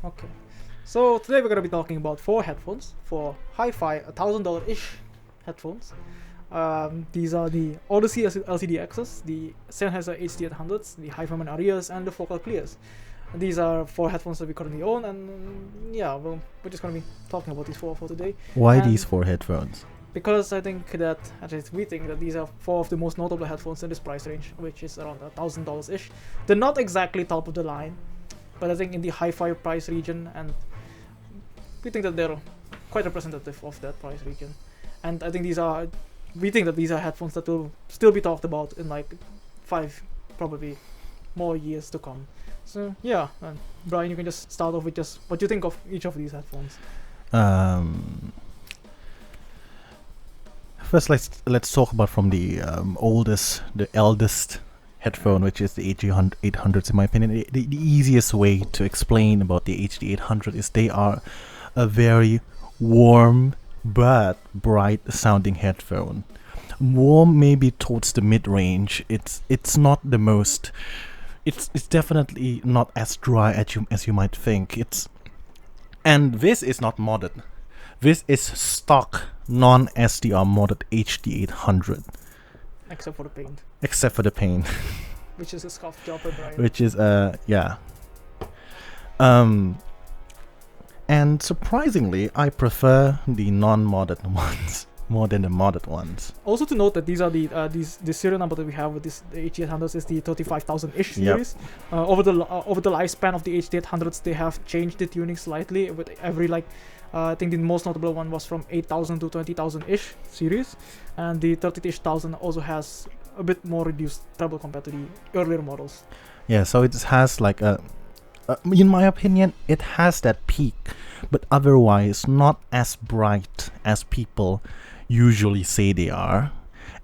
Okay. So today we're gonna be talking about 4 headphones for hi-fi $1,000-ish headphones. These are the Audeze LCD-Xs, the Sennheiser HD800s, the HIFIMAN Aryas, and the Focal Clears. These are 4 headphones that we currently own, and yeah, well, we're just gonna be talking about these 4 for today. Why these 4 headphones? Because I think that, at least we think that these are 4 of the most notable headphones in this price range, which is around $1,000-ish. They're not exactly top of the line, but I think in the hi-fi price region, and we think that they're quite representative of that price region. And I think we think that these are headphones that will still be talked about in like 5, probably more years to come. So yeah, and Brian, you can just start off with just what you think of each of these headphones. First, let's talk about from the eldest headphone, which is the HD800s. In my opinion, the easiest way to explain about the HD800 is they are a very warm but bright sounding headphone. Warm maybe towards the mid-range. It's not the most. It's definitely not as dry as you might think. And this is not modded. This is stock non-SDR modded HD800. Except for the paint. Except for the paint. Which is a scuffed job, right? Which is yeah. And surprisingly, I prefer the non-modded ones more than the modded ones. Also to note that these are the serial number that we have with the HD800s is the 35,000-ish series. Yep. Over the lifespan of the HD800s, they have changed the tuning slightly with every I think the most notable one was from 8,000 to 20,000-ish series, and the 30-ish thousand also has a bit more reduced treble compared to the earlier models. Yeah, so it has like in my opinion, it has that peak, but otherwise not as bright as people usually say they are,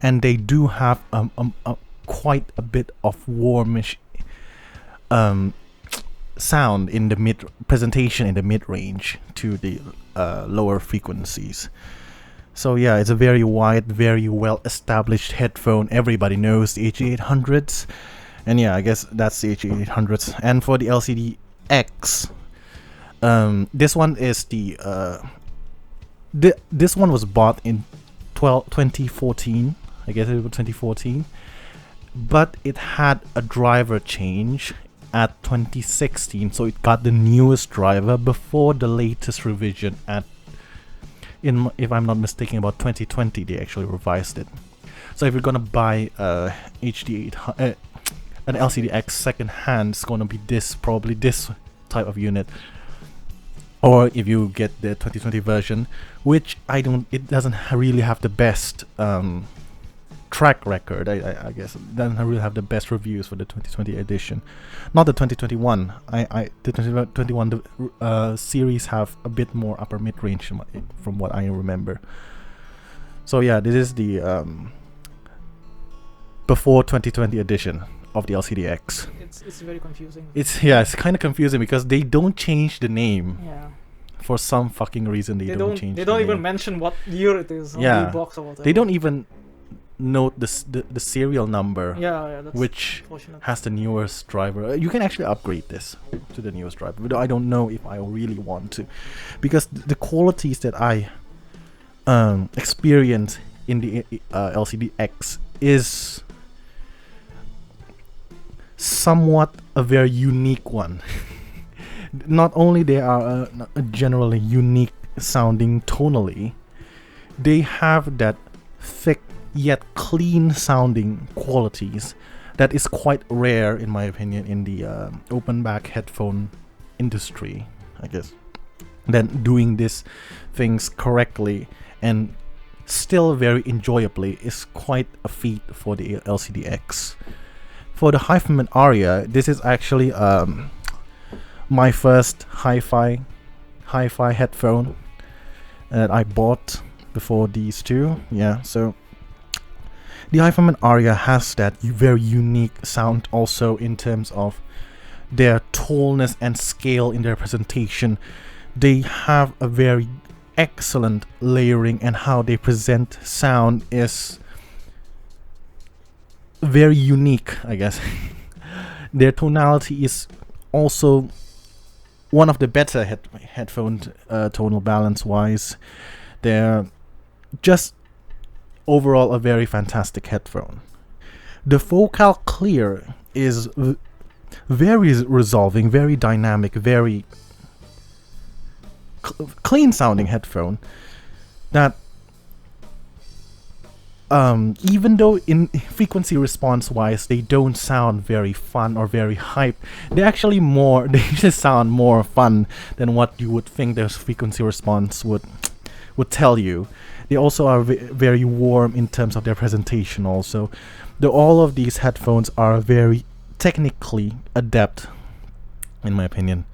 and they do have quite a bit of warmish sound in the presentation in the mid-range to the lower frequencies. So yeah, it's a very wide, very well-established headphone. Everybody knows the HD800s, and yeah, I guess that's the HD800s. And for the LCD-X, this one is this one was bought in 2014. I guess it was 2014, but it had a driver change at 2016, so it got the newest driver before the latest revision if I'm not mistaken, about 2020 they actually revised it. So if you're gonna buy an LCD-X second hand, it's gonna be probably this type of unit. Or if you get the 2020 version, which it doesn't really have the best track record. I guess it doesn't really have the best reviews for the 2020 edition. Not the 2021. The 2021 series have a bit more upper mid range from what I remember. So yeah, this is the before 2020 edition of the LCD-X. It's very confusing. It's kind of confusing because they don't change the name. Yeah. For some fucking reason they don't change. They don't even name. Mention what year it is on the box or whatever. They don't even note the serial number. Yeah, that's which has the newest driver. You can actually upgrade this to the newest driver, but I don't know if I really want to, because the qualities that I experience in the LCD-X is somewhat a very unique one. Not only they are a generally unique sounding tonally, they have that thick yet clean sounding qualities that is quite rare in my opinion in the open back headphone industry, I guess. Then doing these things correctly and still very enjoyably is quite a feat for the LCD-X. For the HIFIMAN Arya, this is actually my first hi-fi headphone that I bought before these two. Yeah, so the HIFIMAN Arya has that very unique sound also in terms of their tallness and scale in their presentation. They have a very excellent layering, and how they present sound is very unique, I guess. Their tonality is also one of the better headphone tonal balance wise. They're just overall a very fantastic headphone. The focal clear is very resolving, very dynamic, very clean sounding headphone that even though in frequency response wise they don't sound very fun or very hype, they just sound more fun than what you would think their frequency response would tell you. They also are very warm in terms of their presentation also. All of these headphones are very technically adept, in my opinion.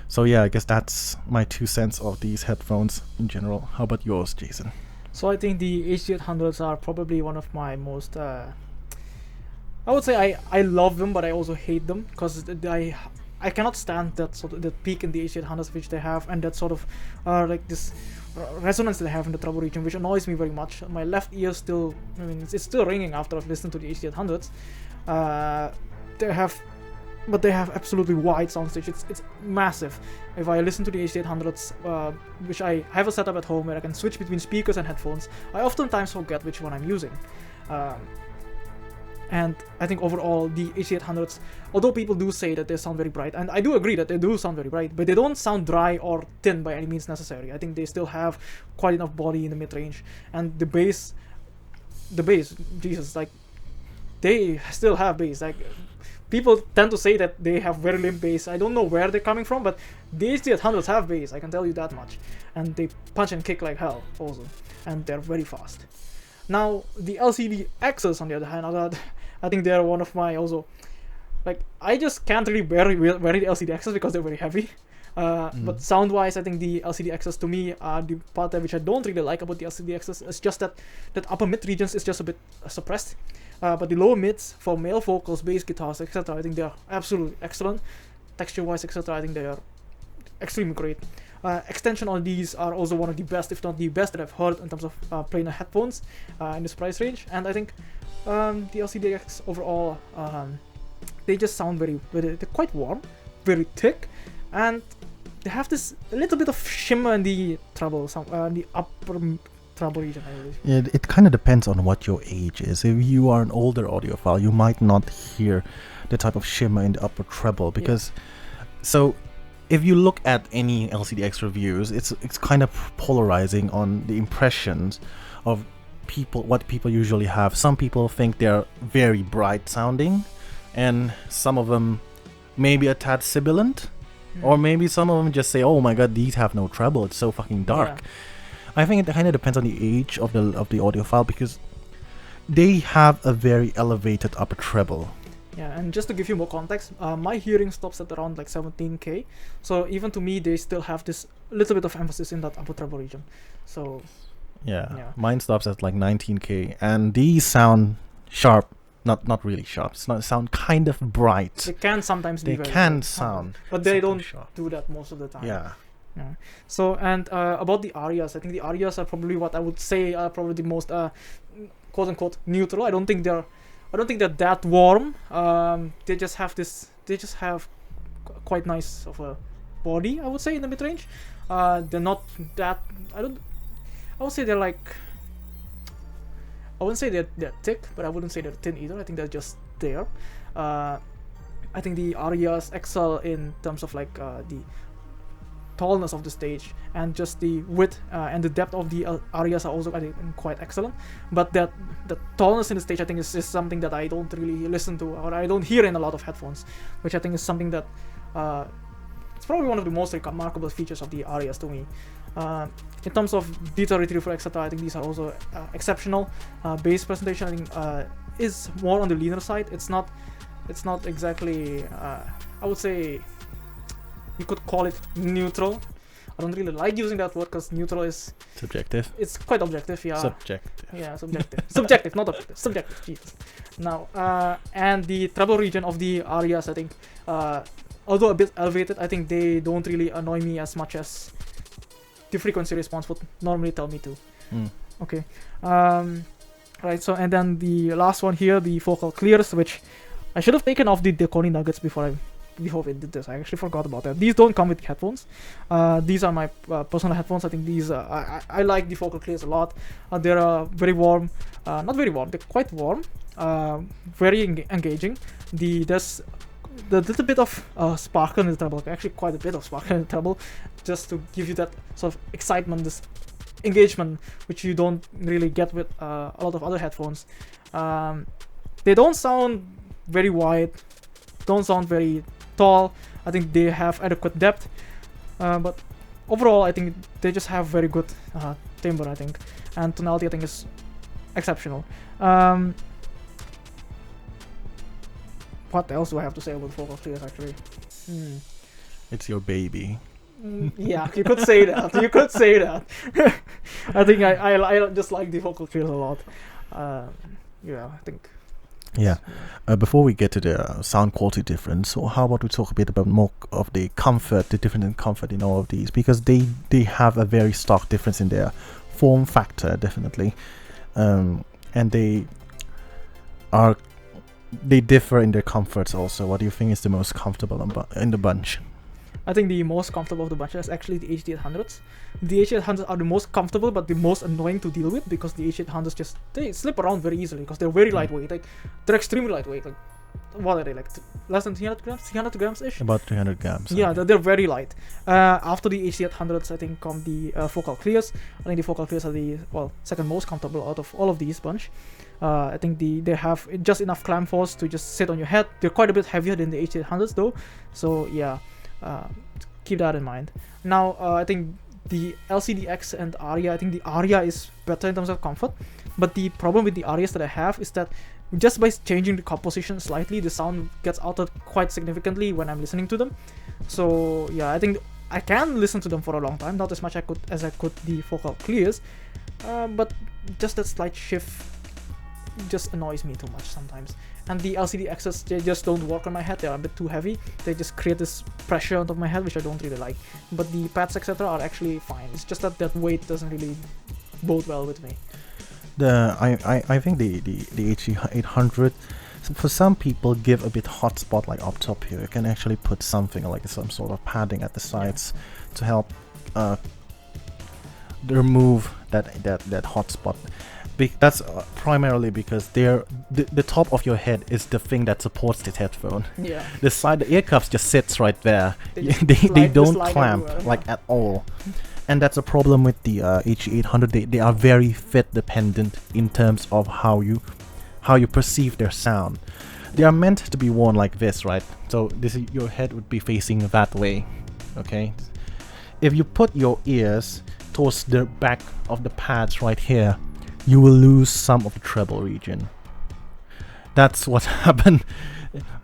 So yeah, I guess that's my 2 cents of these headphones in general. How about yours, Jason? So I think the HD800s are probably one of my most I would say I love them, but I also hate them because I cannot stand that sort of the peak in the HD800s which they have, and that sort of like this resonance they have in the treble region, which annoys me very much. My left ear still, I mean, it's still ringing after I've listened to the HD800s. They have absolutely wide soundstage. It's massive. If I listen to the HD800s, which I have a setup at home where I can switch between speakers and headphones, I oftentimes forget which one I'm using. And I think overall the HD800s, although people do say that they sound very bright, and I do agree that they do sound very bright, but they don't sound dry or thin by any means necessary. I think they still have quite enough body in the mid-range, and the bass, Jesus, like, they still have bass. Like, people tend to say that they have very limp bass. I don't know where they're coming from, but the HD800s have bass, I can tell you that much. And they punch and kick like hell also, and they're very fast. Now, the LCD X's on the other hand, I think they're one of my also, like, I just can't really wear the LCD X's because they're very heavy. But sound-wise, I think the LCD X's to me are the part which I don't really like about the LCD X's. It's just that upper mid regions is just a bit suppressed. But the lower mids for male vocals, bass guitars, etc., I think they are absolutely excellent. Texture-wise, etc., I think they are extremely great. Extension on these are also one of the best, if not the best, that I've heard in terms of planar headphones in this price range. And I think the LCDX overall, they just sound they're quite warm, very thick, and they have this a little bit of shimmer in the treble, the upper treble region, I believe. Yeah, it kind of depends on what your age is. If you are an older audiophile, you might not hear the type of shimmer in the upper treble because, so if you look at any LCDX reviews, it's kind of polarizing on the impressions of people, what people usually have. Some people think they're very bright sounding, and some of them maybe a tad sibilant, or maybe some of them just say, "Oh my god, these have no treble. It's so fucking dark." Yeah. I think it kind of depends on the age of the audiophile because they have a very elevated upper treble. Yeah, and just to give you more context, my hearing stops at around like 17k, so even to me they still have this little bit of emphasis in that upper treble region. So yeah. Mine stops at like 19k, and these sound sharp, not really sharp. Sound kind of bright. They can sometimes be very can sound, but they don't do that most of the time. Yeah. So, and about the Aryas, I think the Aryas are probably what I would say are probably the most quote unquote neutral. I don't think they're that warm. They just have quite nice of a body, I would say, in the mid range. They're not that, I would say they're like, I wouldn't say they're thick, but I wouldn't say they're thin either. I think they're just there. I think the Aryas excel in terms of like the tallness of the stage, and just the width and the depth of the Aryas are also, I think, quite excellent. But the tallness in the stage, I think, is something that I don't really listen to, or I don't hear in a lot of headphones, which I think is something that it's probably one of the most remarkable features of the Aryas to me. In terms of detail retrieval, etc., I think these are also exceptional. Bass presentation, I think, is more on the leaner side. It's not exactly, I would say, you could call it neutral. I don't really like using that word because neutral is subjective. It's quite objective, yeah. Subjective. Yeah, subjective. Subjective, not objective. Subjective, Jesus. Now, and the treble region of the Aryas, I think, although a bit elevated, I think they don't really annoy me as much as the frequency response would normally tell me to. Okay. Right, so, and then the last one here, the focal clears, which I should have taken off the Deconi nuggets before I before we did this. I actually forgot about that. These don't come with headphones. These are my personal headphones. I think these I like the vocal clears a lot. They're very warm. Not very warm. They're quite warm. Very engaging. There's the little bit of sparkle in the treble. Actually, quite a bit of sparkle in the treble, just to give you that sort of excitement, this engagement, which you don't really get with a lot of other headphones. They don't sound very wide, don't sound very tall. I think they have adequate depth, but overall I think they just have very good timbre, I think, and tonality I think is exceptional. What else do I have to say about vocal clears actually? It's your baby. Yeah, you could say that. You could say that. I think I just like the vocal clears a lot. Yeah, I think. Yeah. Before we get to the sound quality difference, so how about we talk a bit about more of the comfort, the difference in comfort in all of these, because they have a very stark difference in their form factor, definitely, and they differ in their comforts also. What do you think is the most comfortable in the bunch? I think the most comfortable of the bunch is actually the HD800s. The HD800s are the most comfortable, but the most annoying to deal with, because the HD800s they slip around very easily because they're very lightweight. Like, they're extremely lightweight. Like, what are they, like less than 300 grams? 300 grams ish? About 300 grams. Yeah, they're very light. After the HD800s, I think come the vocal clears. I think the vocal clears are the second most comfortable out of all of these bunch. I think they have just enough clamp force to just sit on your head. They're quite a bit heavier than the HD800s though. So yeah. Keep that in mind. Now, I think the LCDX and Arya, I think the Arya is better in terms of comfort, but the problem with the Aryas that I have is that just by changing the composition slightly, the sound gets altered quite significantly when I'm listening to them. So yeah, I think I can listen to them for a long time, not as much as I could the vocal clears, but just that slight shift just annoys me too much sometimes. And the LCD X's, they just don't work on my head. They're a bit too heavy. They just create this pressure on top of my head, which I don't really like. But the pads, etc., are actually fine. It's just that weight doesn't really bode well with me. I think the HD800, for some people, give a bit hotspot like up top here. You can actually put something like some sort of padding at the sides to help remove that hotspot. That's primarily because the top of your head is the thing that supports this headphone. Yeah. The ear cuffs just sits right there. They don't clamp like at all. And that's a problem with the HD800. They are very fit dependent in terms of how you perceive their sound. They are meant to be worn like this, right? So your head would be facing that way. Okay. If you put your ears towards the back of the pads right here, you will lose some of the treble region. That's what happened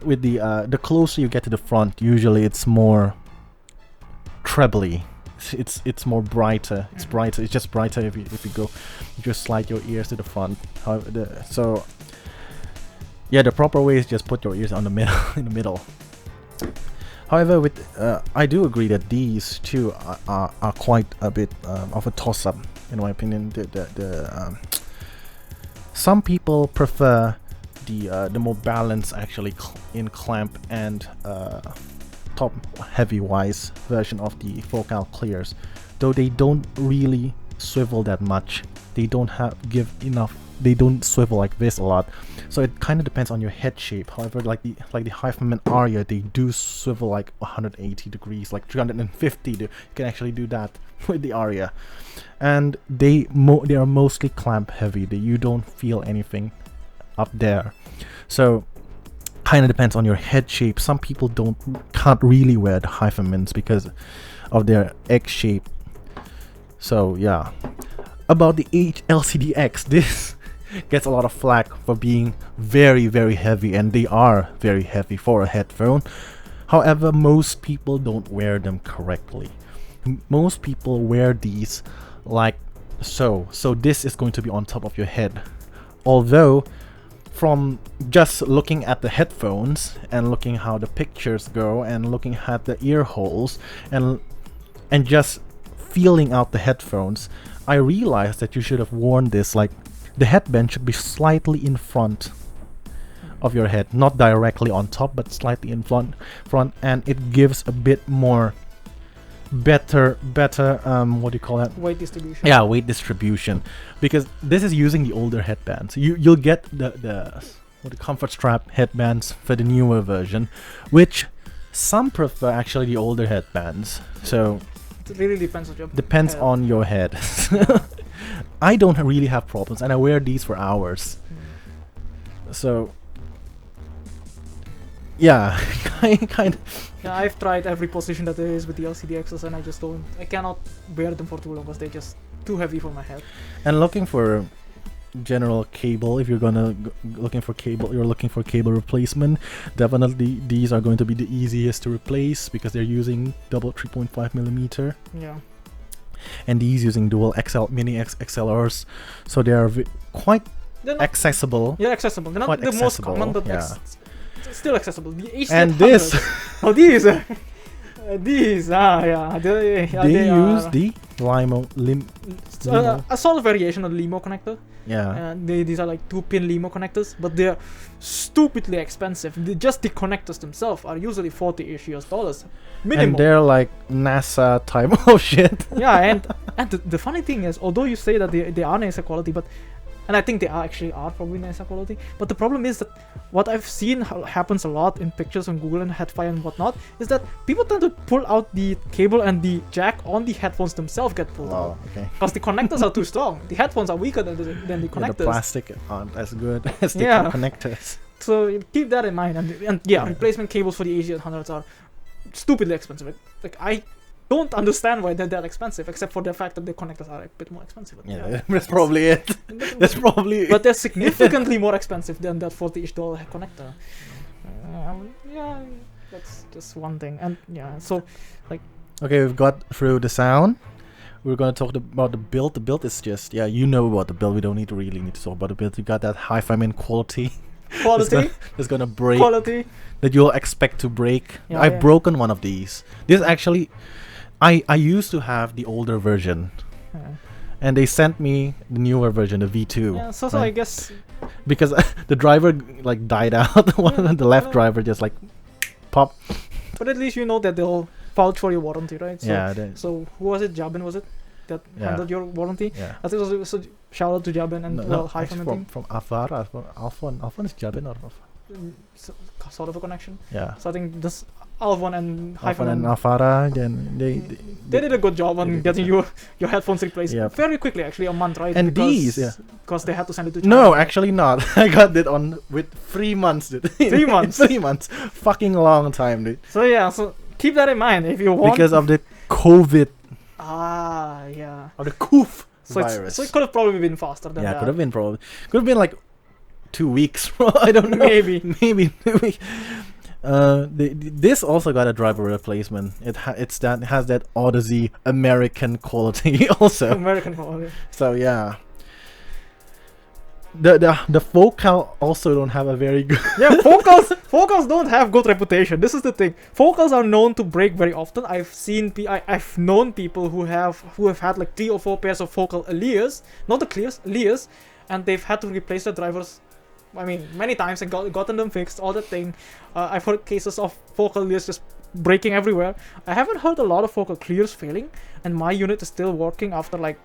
with the closer you get to the front, usually it's more trebly. It's more brighter. It's brighter. It's just brighter if you just slide your ears to the front. So yeah, the proper way is just put your ears on the middle in the middle. However, I do agree that these two are quite a bit of a toss-up, in my opinion. Some people prefer the more balanced, actually, in clamp and top heavy wise version of the vocal clears, though they don't really swivel that much. They don't they don't swivel like this a lot, so it kind of depends on your head shape. However, like the HIFIMAN Arya, they do swivel like 180 degrees, like 350. You can actually do that with the Arya, and they are mostly clamp heavy. You don't feel anything up there, so kind of depends on your head shape. Some people can't really wear the HIFIMANs because of their egg shape. So yeah, about the LCDX, this gets a lot of flack for being very, very heavy, and they are very heavy for a headphone. However, most people don't wear them correctly. Most people wear these like so. So this is going to be on top of your head. Although, from just looking at the headphones and looking how the pictures go and looking at the ear holes and just feeling out the headphones, I realized that you should have worn this, like the headband should be slightly in front of your head, not directly on top, but slightly in front, and it gives a bit more better what do you call that? Weight distribution. Yeah, weight distribution, because this is using the older headbands. You'll get the comfort strap headbands for the newer version, which some prefer actually the older headbands. So it really depends on your head. on your head. I don't really have problems, and I wear these for hours. So yeah, kind of. Yeah, I've tried every position that there is with the LCDXs, and I cannot wear them for too long because they're just too heavy for my head. And looking for general cable, if you're looking for cable replacement, definitely these are going to be the easiest to replace because they're using double 3.5 millimeter. Yeah. And these using dual mini XLRs, so they are quite accessible. Yeah, accessible. They're not the most common, but still accessible. The HD800. And this, these, yeah. They use the limo. A sort of variation of the limo connector. Yeah. These are like 2-pin limo connectors, but they're stupidly expensive. Just the connectors themselves are usually $40-ish US minimum. And they're like NASA type of shit. Yeah, and the funny thing is, although you say that they are nicer quality, and I think they are probably nicer quality, but the problem is that what I've seen happens a lot in pictures on Google and HeadFi and whatnot is that people tend to pull out the cable and the jack on the headphones themselves get pulled out. Okay. Because the connectors are too strong. The headphones are weaker than the connectors. Yeah, the plastic aren't as good as the connectors. So keep that in mind. And replacement cables for the HD800s are stupidly expensive. Like I don't understand why they're that expensive, except for the fact that the connectors are a bit more expensive. Yeah, that's probably it. That's probably. But they're significantly more expensive than that $40-ish connector. Yeah, that's just one thing. And yeah, so like. Okay, we've got through the sound. We're gonna talk about the build. The build is just you know about the build. We don't really need to talk about the build. You got that HIFIMAN quality. It's gonna break. Quality. That you'll expect to break. Yeah, I've broken one of these. This actually. I used to have the older version, and they sent me the newer version, the V2. Yeah, so right? I guess because the driver like died out, the left driver just like pop. But at least you know that they'll vouch for your warranty, right? So, yeah. So who was it? Jabin, was it? That handled your warranty? Yeah. I think it was a shout out to Jabin and HIFIMAN from Afara, Alphon is Jabin or sort of a connection. Yeah. So I think this Alphon and Alphon HIFIMAN and Afara, then they did a good job on getting your headphones replaced very quickly, actually, a month, right? And because they had to send it to China. No, actually not. I got it with 3 months, dude. 3 months. 3 months. Fucking long time, dude. So yeah, so keep that in mind if you want. Because of the COVID. Yeah. Or the COOF virus. So it could have probably been faster than that. Yeah, could have been probably. Could have been like 2 weeks. I don't know. Maybe 2 weeks. This also got a driver replacement. It has that Audeze American quality also. American quality. So yeah. The Focal also don't have a very good. Yeah, Focals don't have good reputation. This is the thing. Focals are known to break very often. I've known people who have had like 3 or 4 pairs of Focal Elias, not the Clears, Elias, and they've had to replace the drivers. I mean, many times and gotten them fixed, all that thing. I've heard cases of Focal Elias just breaking everywhere. I haven't heard a lot of Focal Clears failing, and my unit is still working after like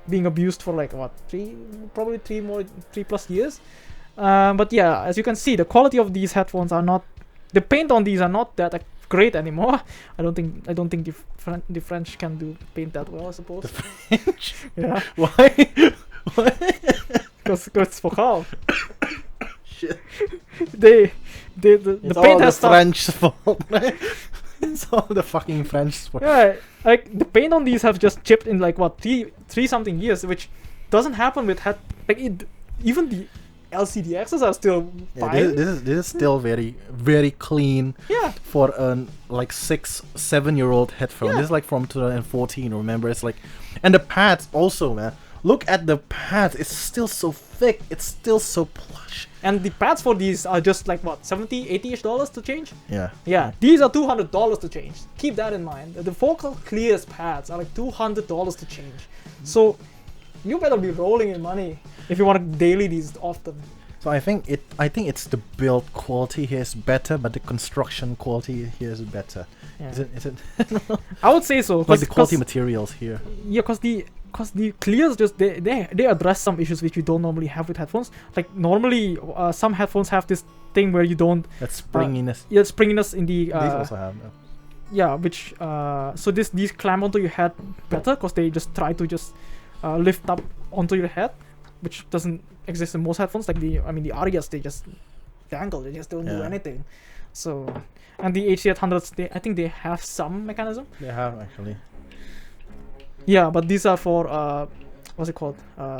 being abused for like what 3+ years. But yeah, as you can see, the quality of these headphones are not. The paint on these are not that great anymore. I don't think the French can do paint that well, I suppose. The French? Yeah. Why? Because it's Focal. Shit. The paint has French fault, right? It's all the fucking French fault. Yeah, like the paint on these have just chipped in like what three something years, which doesn't happen with even the LCDXs are still fine. This is still very very clean. Yeah. For an like 6-7-year-old headphone. Yeah. This is like from 2014. Remember, it's like, and the pads also, man. Look at the pads. It's still so thick. It's still so plush. And the pads for these are just like what, $70-80-ish to change? Yeah. Yeah. These are $200 to change. Keep that in mind. The Focal Clears pads are like $200 to change. So you better be rolling in money if you want to daily these often. So I think it's the build quality here is better, but the construction quality here is better. Yeah. Is it? I would say so. Like the quality materials here. Yeah, cause the clears just they address some issues which you don't normally have with headphones. Like normally, some headphones have this thing where you don't. That springiness. Yeah, springiness in the. These also have. Yeah, which so these clamp onto your head better because they just try to just lift up onto your head, which doesn't exist in most headphones. Like the Aryas, they just dangle, they just don't do anything. So, and the HD800s, I think they have some mechanism. They have actually. Yeah, but these are for what's it called?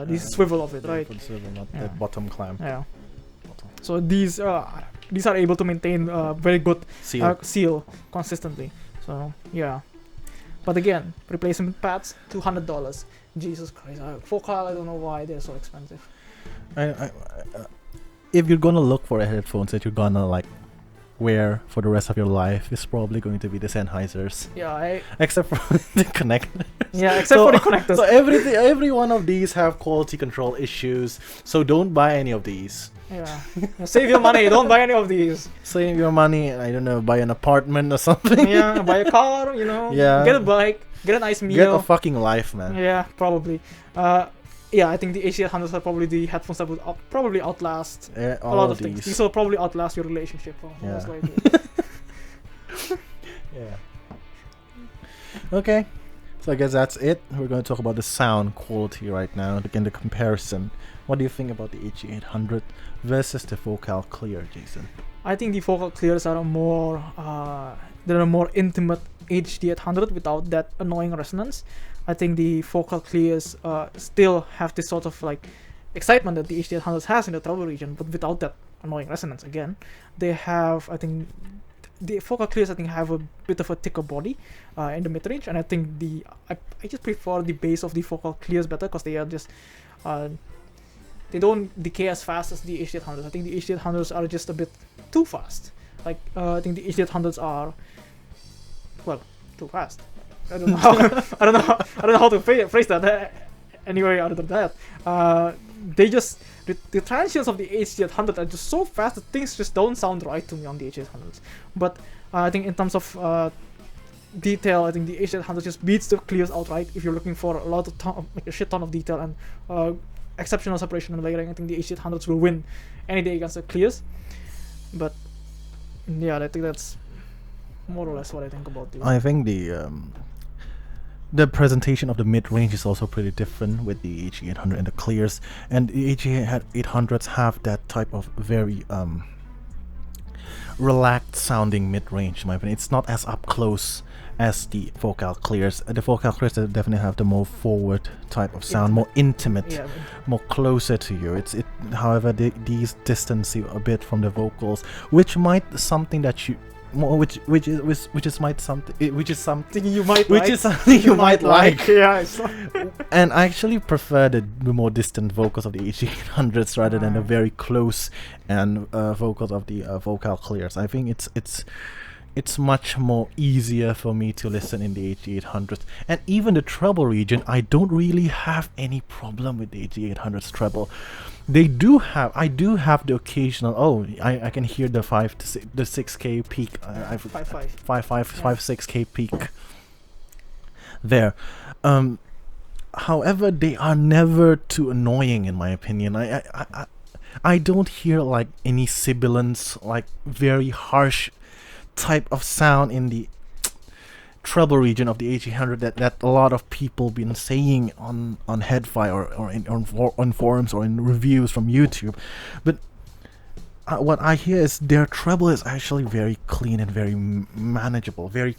These swivel of it, right? For the swivel, not the bottom clamp. Yeah. So these are able to maintain very good seal consistently. So yeah, but again, replacement pads $200. Jesus Christ, focal, I don't know why they're so expensive. If you're gonna look for a headphones that you're gonna like wear for the rest of your life, it's probably going to be the Sennheisers. Yeah, except for the connectors. Yeah, except for the connectors. So every one of these have quality control issues. So don't buy any of these. Yeah, save your money. Don't buy any of these. Save your money. I don't know, buy an apartment or something. Yeah, buy a car. Yeah. Get a bike. Get a nice meal. Get a fucking life, man. Yeah, probably. Yeah, I think the HD800s are probably the headphones that would probably outlast a lot of things. These will probably outlast your relationship. Most likely. Yeah. Okay. So I guess that's it. We're going to talk about the sound quality right now. Again, the comparison. What do you think about the HD800 versus the Focal Clear, Jason? I think the Focal Clears are a more intimate HD800 without that annoying resonance. I think the Focal Clears still have this sort of like excitement that the HD800s has in the treble region, but without that annoying resonance. Again, they have, I think, the Focal Clears have a bit of a thicker body in the mid range, and I think I just prefer the bass of the Focal Clears better because they are just they don't decay as fast as the HD800s. I think the HD800s are just a bit too fast. Like I think the HD800s are too fast. I don't know how I don't know how to phrase that anyway other than that. They just the transitions of the HD800 are just so fast that things just don't sound right to me on the HD800s. But I think in terms of detail, I think the HD800 just beats the Clears outright. If you're looking for a shit ton of detail and exceptional separation and layering, I think the HD800s will win any day against the Clears. But yeah, I think that's more or less what I think about this. I think the presentation of the mid-range is also pretty different with the HD800 and the Clears, and the HD800s have that type of very relaxed sounding mid-range in my opinion. It's not as up close as the Focal Clears. The Focal Clears definitely have the more forward type of sound, more intimate, more closer to you. However, these distance you a bit from the vocals, which might something that you which is something you might like. Yeah, and I actually prefer the more distant vocals of the HD800s rather than the very close and vocals of the Focal Clears. I think it's much more easier for me to listen in the HD800s. And even the treble region, I don't really have any problem with the HD800s treble. I do have the occasional, I can hear the 6K peak. 6K peak there. However, they are never too annoying in my opinion. I don't hear like any sibilance, like very harsh type of sound in the treble region of the HD800 that a lot of people been saying on Headfi or on forums or in reviews from YouTube. But what I hear is their treble is actually very clean and very manageable, very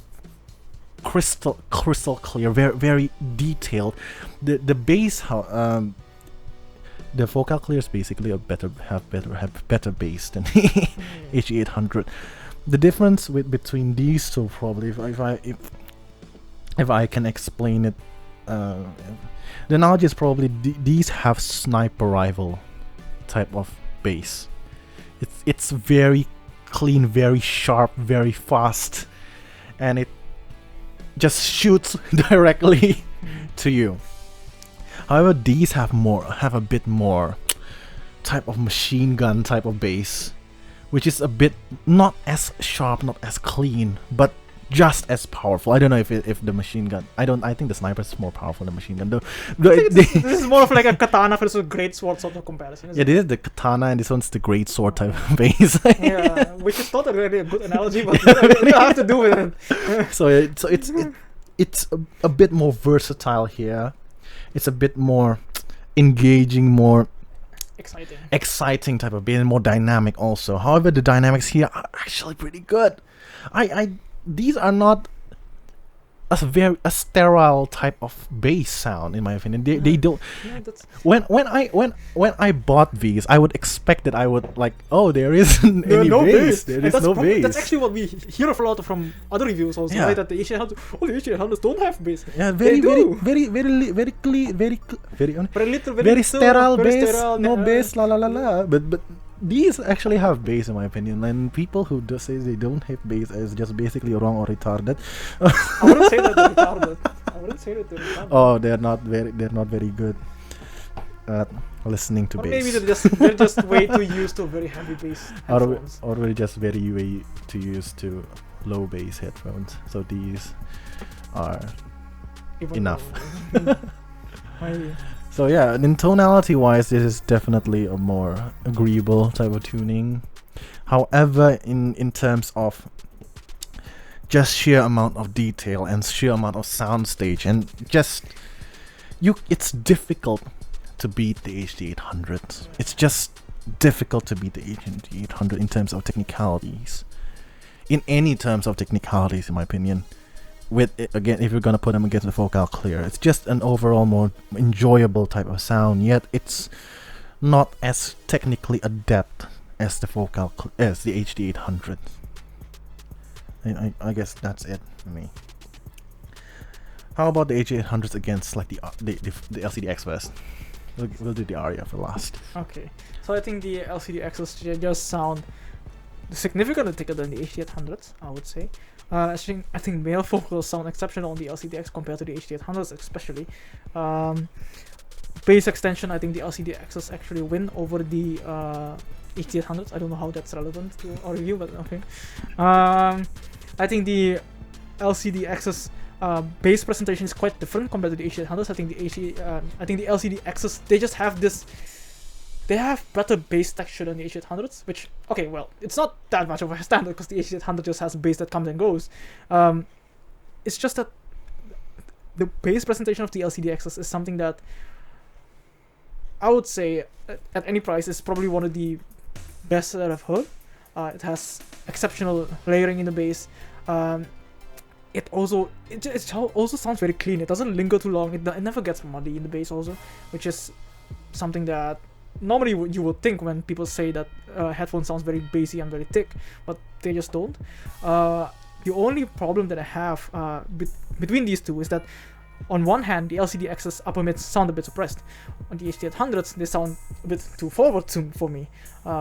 crystal clear, very very detailed. The bass, the Focal Clears basically have better bass than the HD800. The difference between these two, probably, if I can explain it, the knowledge is probably these have sniper rifle type of bass. It's very clean, very sharp, very fast, and it just shoots directly to you. However, these have a bit more type of machine gun type of bass, which is a bit not as sharp, not as clean, but just as powerful. I don't know if the machine gun. I think the sniper is more powerful than the machine gun though. This is more of like a katana versus a great sword sort of comparison. Yeah, this is the katana and this one's the great sword type of bass. Yeah, which is not really a good analogy, but you have to do with it. So it's a bit more versatile here. It's a bit more engaging, more exciting type of bass, and more dynamic also. However, the dynamics here are actually pretty good. These are not a sterile type of bass sound, in my opinion. They don't. Yeah, that's When I bought these, I would expect that I would like, oh, there isn't any bass. There is no bass. That's actually what we hear a lot from other reviews also. Yeah. Right? That the H800s don't have bass. Yeah, They do. very sterile bass, no bass, la la la la. But these actually have bass, in my opinion, and people who do say they don't have bass is just basically wrong or retarded. I wouldn't say that they're retarded. Oh, they're not very good at listening to Or bass. maybe they're just way too used to very heavy bass headphones. Or we're just very way too used to low bass headphones. So these are Even enough. Maybe. So yeah, in tonality wise, this is definitely a more agreeable type of tuning. However, in terms of just sheer amount of detail and sheer amount of soundstage, and just it's difficult to beat the HD800. It's just difficult to beat the HD800 in terms of technicalities. In any terms of technicalities, in my opinion. With it, again, if you're gonna put them against the vocal clear, it's just an overall more enjoyable type of sound. Yet it's not as technically adept as the as the HD800. I guess that's it for me. How about the HD800s against like the LCD-X first? We'll do the Arya for last. Okay, so I think the LCD-Xs just sound significantly thicker than the HD800s, I would say. I think male vocals sound exceptional on the LCD-X compared to the HD800s, especially. Bass extension, I think the LCD-Xs actually win over the HD800s. I don't know how that's relevant to our review, but okay. I think the LCD-Xs bass presentation is quite different compared to the HD800s. I think the LCD-Xs, they just have this. They have better bass texture than the HD800s, which, okay, well, it's not that much of a standard because the HD800 just has bass that comes and goes. It's just that the bass presentation of the LCD-Xs is something that I would say at any price is probably one of the best that I've heard. It has exceptional layering in the bass. It also sounds very clean. It doesn't linger too long. It never gets muddy in the bass also, which is something that normally you would think when people say that headphones sounds very bassy and very thick, but they just don't. The only problem that I have between these two is that on one hand, the LCD-X's upper mids sound a bit suppressed. On the HD800s, they sound a bit too forward tuned for me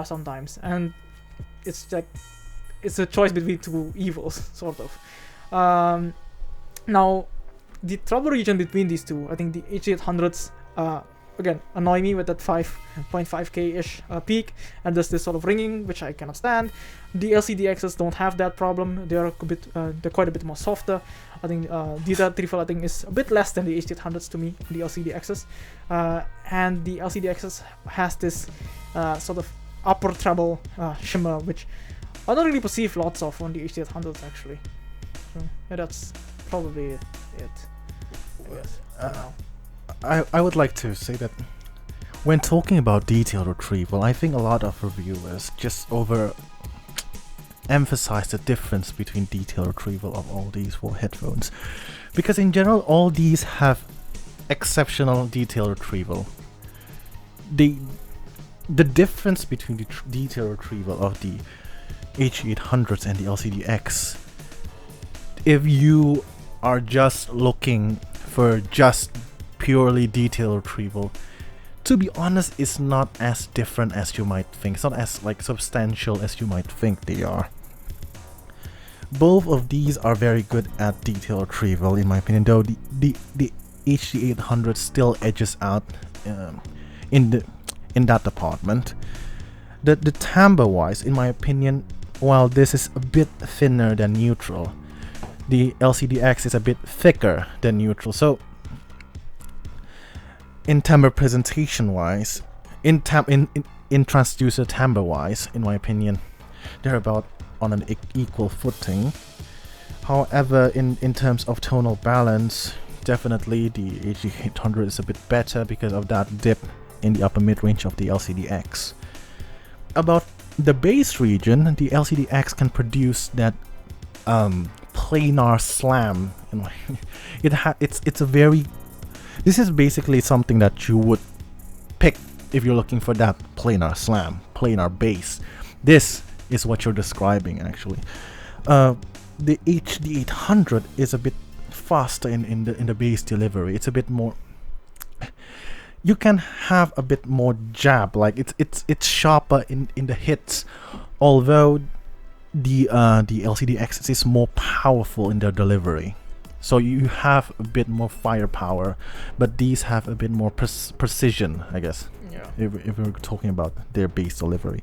sometimes, and it's like it's a choice between two evils, sort of. Now, the trouble region between these two, I think the HD800s again annoy me with that 5.5k-ish peak, and there's this sort of ringing which I cannot stand. The LCD-X's don't have that problem. They're quite a bit more softer. I think detail treble I think is a bit less than the HD800s to me, the LCD-X's, and the LCD-X's has this sort of upper treble shimmer which I don't really perceive lots of on the HD800s actually. So yeah, that's probably it. I guess. I would like to say that when talking about detail retrieval, I think a lot of reviewers just emphasize the difference between detail retrieval of all these four headphones, because in general all these have exceptional detail retrieval. The difference between the detail retrieval of the H800s and the LCD-X, if you are just looking for just purely detail retrieval, to be honest, it's not as different as you might think. It's not as like substantial as you might think they are. Both of these are very good at detail retrieval in my opinion, though the HD800 still edges out in in that department. The timbre wise, in my opinion, while this is a bit thinner than neutral, the LCD-X is a bit thicker than neutral. So in timbre presentation wise, in transducer timbre wise, in my opinion, they're about on an equal footing. However, in terms of tonal balance, definitely the HD800 is a bit better because of that dip in the upper mid-range of the LCD-X. About the bass region, the LCD-X can produce that planar slam. It's a very... This is basically something that you would pick if you're looking for that planar slam, planar bass. This is what you're describing, actually. The HD800 is a bit faster in the bass delivery. It's a bit more... You can have a bit more jab, like it's sharper in the hits, although the LCD-X is more powerful in their delivery. So you have a bit more firepower, but these have a bit more precision, I guess. Yeah. If we're talking about their bass delivery,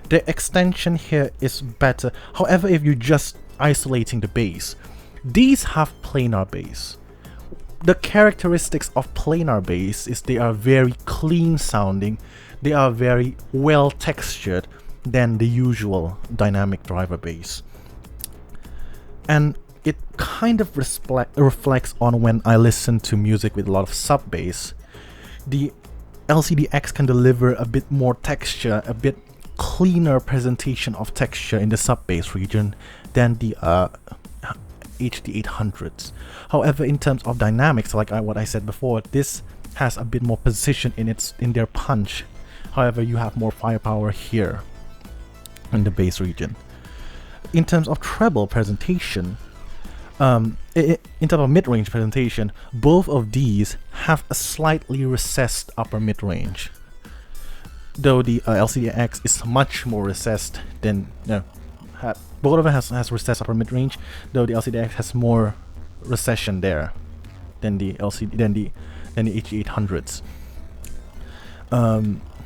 the extension here is better. However, if you're just isolating the bass, these have planar bass. The characteristics of planar bass is they are very clean sounding, they are very well textured than the usual dynamic driver bass. And it kind of reflects on when I listen to music with a lot of sub bass. The LCD-X can deliver a bit more texture, a bit cleaner presentation of texture in the sub bass region than the HD800s. However, in terms of dynamics, like what I said before, this has a bit more precision in their punch. However, you have more firepower here in the bass region. In terms of treble presentation, in terms of mid-range presentation, both of these have a slightly recessed upper mid-range. Though the LCD-X is much more recessed than both of them has recessed upper mid-range, though the LCD-X has more recession there than the HD800s.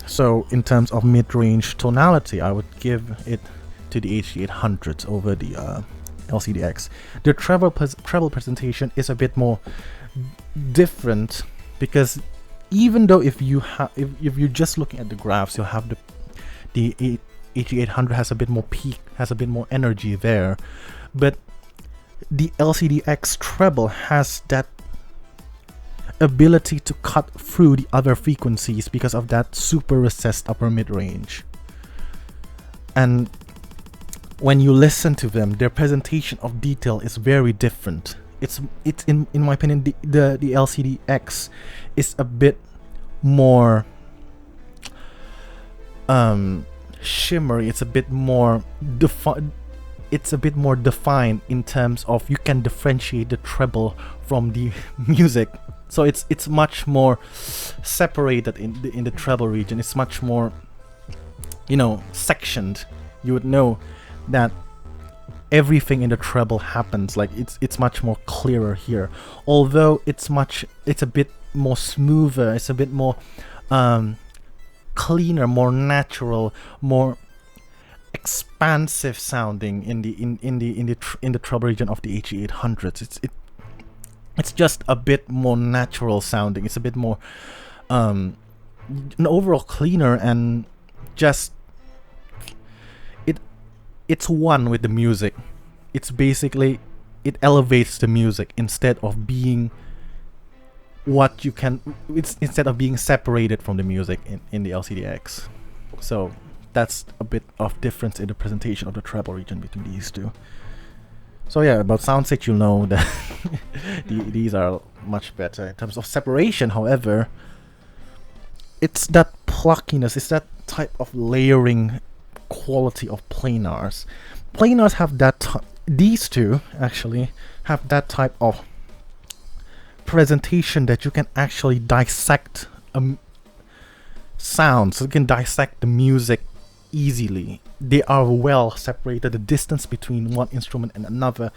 So in terms of mid-range tonality, I would give it to the HD800s over the LCD-X. The treble presentation is a bit more different because even though if you're just looking at the graphs, you'll have the HD800 has a bit more peak, has a bit more energy there, but the LCD-X treble has that ability to cut through the other frequencies because of that super recessed upper mid-range. And when you listen to them, their presentation of detail is very different. It's in my opinion, the LCD-X is a bit more shimmery. It's a bit more defined in terms of you can differentiate the treble from the music. So it's much more separated in the treble region. It's much more, sectioned. You would know that everything in the treble happens. Like it's much more clearer here. Although it's a bit more smoother. It's a bit more cleaner, more natural, more expansive sounding in the treble region of the HD800s. It's just a bit more natural sounding. It's a bit more an overall cleaner, and just it's one with the music. It's basically, it elevates the music instead of being instead of being separated from the music in the LCD-X. So that's a bit of difference in the presentation of the treble region between these two. So yeah, about soundstage, you'll know that these are much better. In terms of separation, however, it's that pluckiness, it's that type of layering quality of planars. Planars have that these two actually have that type of presentation that you can actually dissect sound, so you can dissect the music easily. They are well separated. The distance between one instrument and another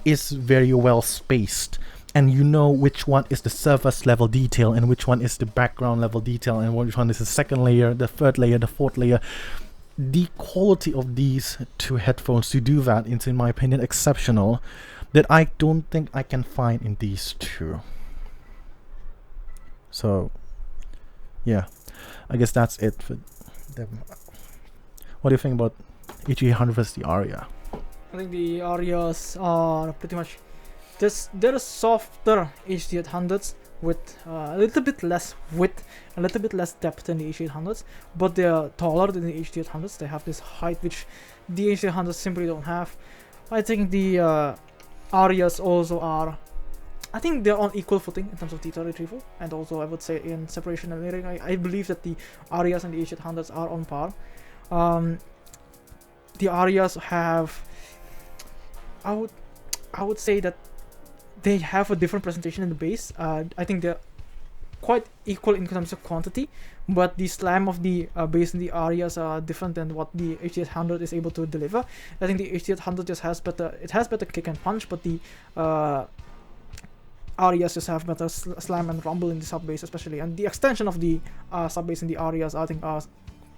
is very well spaced, and you know which one is the surface level detail and which one is the background level detail and which one is the second layer, the third layer, the fourth layer. The quality of these two headphones to do that is, in my opinion, exceptional, that I don't think I can find in these two. So yeah, I guess that's it for them. What do you think about HD800 versus the Arya? I think the Aryas are pretty much they're softer HD800s with a little bit less width, a little bit less depth than the HD800s, but they're taller than the HD800s. They have this height which the HD800s simply don't have. I think the Aryas also are, I think they're on equal footing in terms of detail retrieval, and also I would say in separation and layering. I believe that the Aryas and the HD800s are on par. The Aryas have, I would say that they have a different presentation in the bass. I think they're quite equal in terms of quantity, but the slam of the bass in the Aryas are different than what the HD800 is able to deliver. I think the HD800 just has better kick and punch, but the Aryas just have better slam and rumble in the sub bass especially, and the extension of the sub bass in the Aryas I think are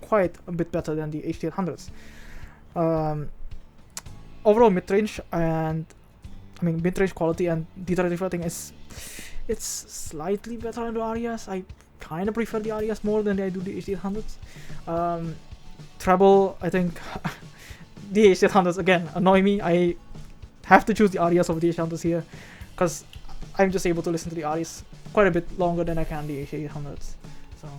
quite a bit better than the HD800s. Overall mid-range and mid-range quality and detail retrieval I think it's slightly better on the Aryas. I kind of prefer the Aryas more than I do the HD800s. Treble, I think the HD800s again annoy me. I have to choose the Aryas over the HD800s here because I'm just able to listen to the Aryas quite a bit longer than I can the HD800s. So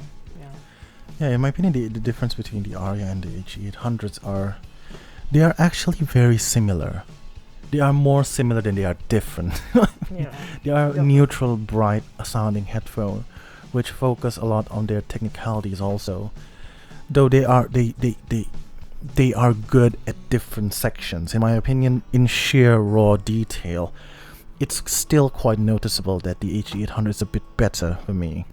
yeah, in my opinion, the difference between the Arya and the HD800s are they are actually very similar. They are more similar than they are different. yeah. They are neutral, bright sounding headphone, which focus a lot on their technicalities also. Though they are good at different sections. In my opinion, in sheer raw detail, it's still quite noticeable that the HD800 is a bit better for me.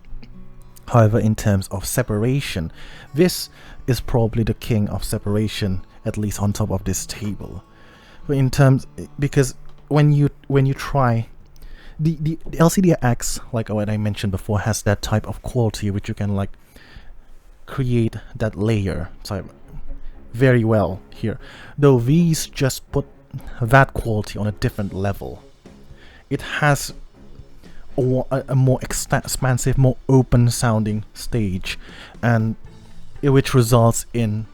However, in terms of separation, this is probably the king of separation, at least on top of this table. In terms, because when you try the LCD-X, like what I mentioned before, has that type of quality which you can like create that layer type very well here. Though these just put that quality on a different level. It has a more expansive, more open sounding stage, and which results in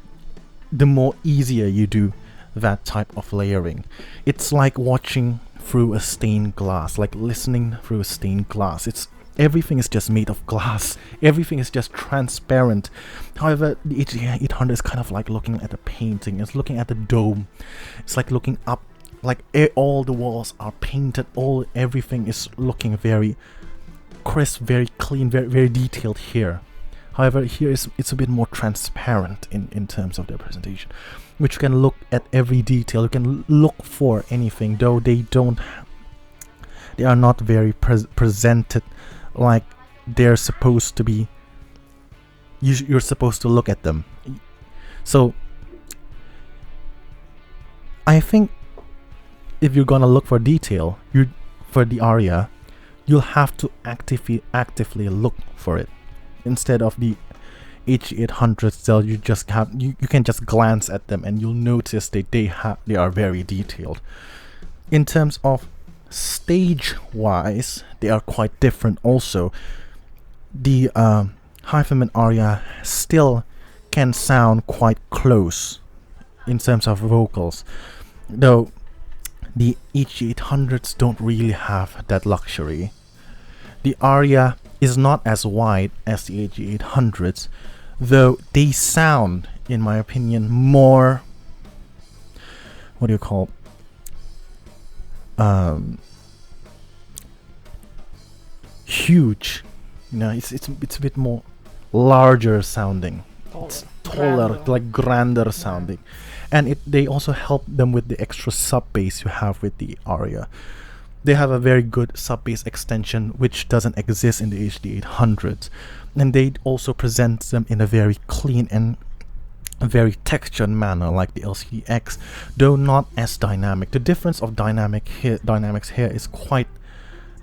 the more easier you do that type of layering. It's like watching through a stained glass, like listening through a stained glass. Everything is just made of glass. Everything is just transparent. However, the HD800 is kind of like looking at a painting. It's looking at the dome. It's like looking up. Like all the walls are painted. Everything is looking very crisp, very clean, very very detailed here. However, here it's a bit more transparent in terms of their presentation, which you can look at every detail. You can look for anything, though they are not very presented like they're supposed to be. You're supposed to look at them. So I think if you're gonna look for detail, for the Arya, you'll have to actively look for it. Instead of the HD800s, you can just glance at them and you'll notice that they are very detailed. In terms of stage wise, they are quite different also. The HIFIMAN Arya still can sound quite close in terms of vocals, though the HD800s don't really have that luxury. The Arya is not as wide as the HD800s, though they sound, in my opinion, more huge. It's a bit more larger sounding. It's taller, like grander sounding. And they also help them with the extra sub bass you have with the Arya. They have a very good sub bass extension which doesn't exist in the HD800s, and they also present them in a very clean and very textured manner like the LCD-X, though not as dynamic. The difference of dynamics here is quite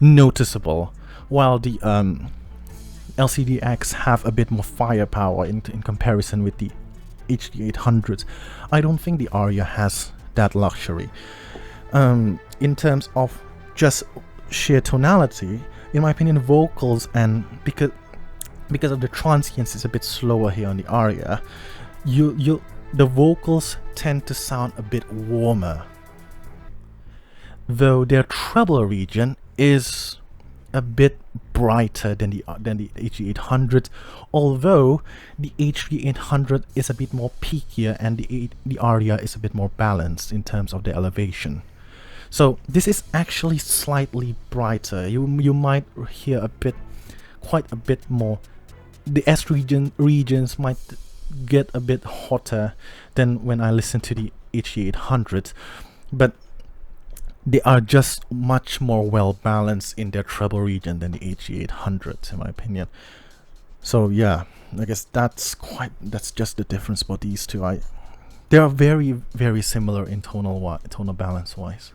noticeable, while the LCDX have a bit more firepower in comparison with the HD800s. I don't think the Arya has that luxury. In terms of just sheer tonality, in my opinion, vocals, and because of the transients is a bit slower here on the Arya, the vocals tend to sound a bit warmer, though their treble region is a bit brighter than the HD800, although the HD800 is a bit more peakier and the Arya is a bit more balanced in terms of the elevation. So this is actually slightly brighter. You might hear quite a bit more. The S regions might get a bit hotter than when I listen to the HD800, but they are just much more well balanced in their treble region than the HD800, in my opinion. So yeah, I guess that's just the difference about these two. They are very, very similar in tonal balance wise.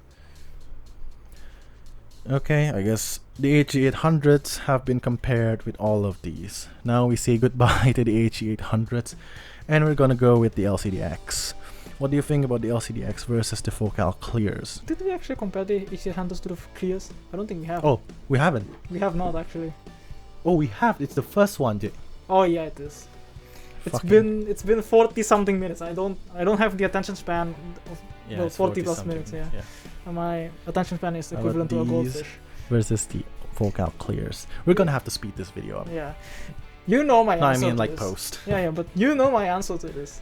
Okay, I guess the HD800s have been compared with all of these. Now we say goodbye to the HD800s, and we're gonna go with the LCDX. What do you think about the LCDX versus the focal clears? Did we actually compare the HD800s to the clears? I don't think we have. Oh, we haven't. We have not actually. Oh, we have. It's the first one. Oh yeah, it is. It's been 40 something minutes. I don't have the attention span of 40 plus minutes. Yeah. And my attention span is equivalent to a goldfish. Versus the focal clears. We're gonna have to speed this video up. Yeah. You know my answer. I mean, to like this. post. Yeah, but you know my answer to this.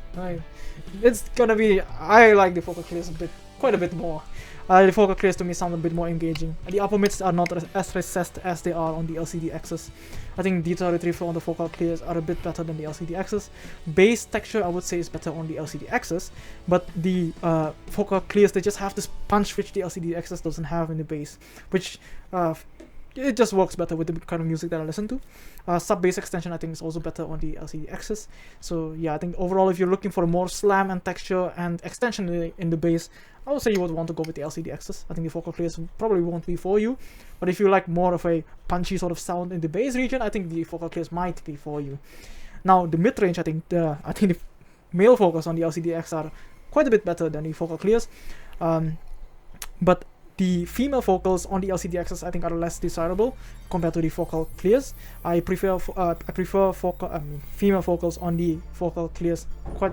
It's gonna be. I like the focal clears quite a bit more. The focal clears to me sound a bit more engaging. The upper mids are not as recessed as they are on the LCDXs. I think detail retrieval on the focal clears are a bit better than the LCDXs. Bass texture, I would say, is better on the LCDXs, but the focal clears, they just have this punch which the LCDXs doesn't have in the bass, which it just works better with the kind of music that I listen to. Sub bass extension, I think, is also better on the LCDXs. So yeah, I think overall, if you're looking for more slam and texture and extension in the bass, I would say you would want to go with the LCDXs. I think the focal clears probably won't be for you, but if you like more of a punchy sort of sound in the bass region, I think the focal clears might be for you. Now the mid range, I think the male vocals on the LCDX are quite a bit better than the focal clears, but the female vocals on the LCDXs I think are less desirable compared to the focal clears. I prefer female vocals on the focal clears quite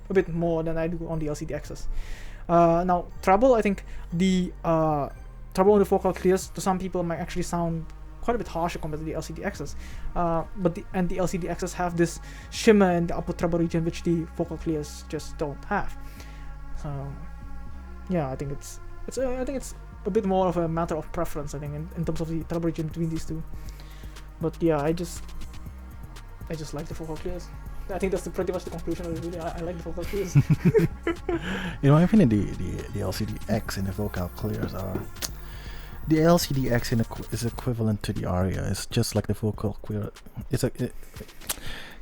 a bit more than I do on the LCDXs. Now treble, I think the treble on the focal clears to some people might actually sound quite a bit harsher compared to the LCDXs. But the LCDXs have this shimmer in the upper treble region which the focal clears just don't have. So yeah, I think it's a bit more of a matter of preference, I think, in terms of the treble region between these two. But yeah, I just like the focal clears. I think that's pretty much the conclusion of the video. I like the vocal clears. In my opinion, the LCDX and the vocal clears are... The LCDX is equivalent to the Arya. It's just like the vocal clear.